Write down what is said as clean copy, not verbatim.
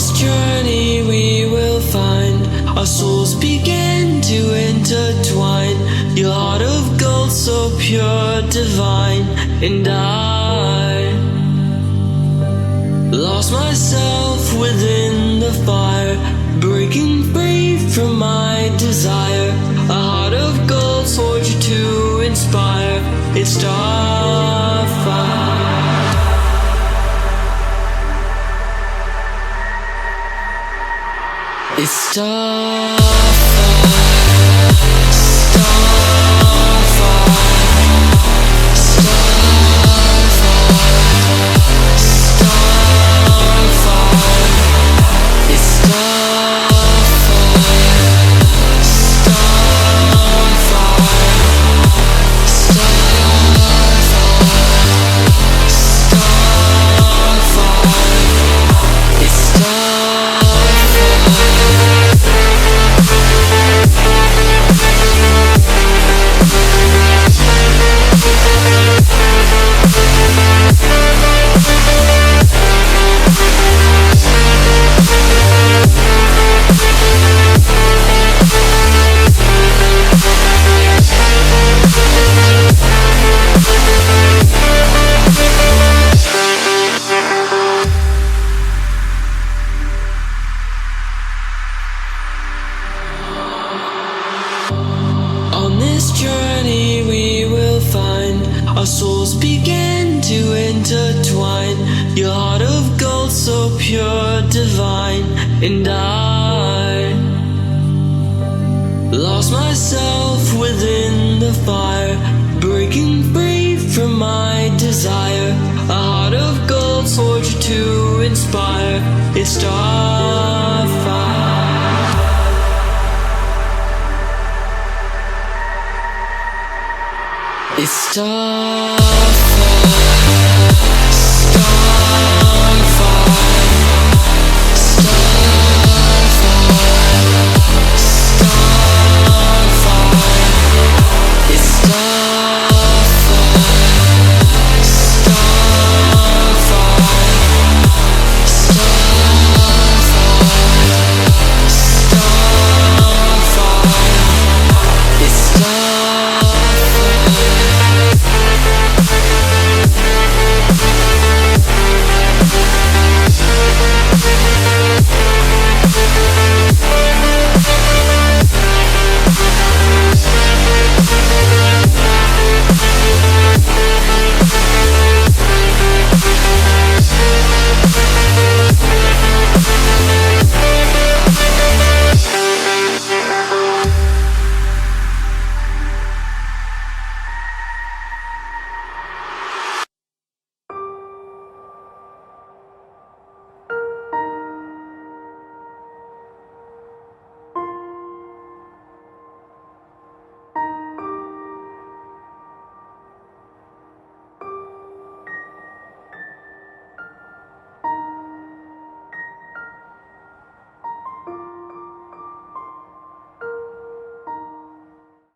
this journey we will find our souls begin to intertwine. Your heart of gold, so pure, divine. And I lost myself within the fire, breaking free from my desire. A heart of gold, forged to inspire. It's Starfire. It's Starfire. On this journey we will find our souls begin to intertwine. Your heart of gold, so pure, divine. And I lost myself within the fire, breaking free from my desire. A heart of gold, forged to inspire. It's Starfire. It's Starfire.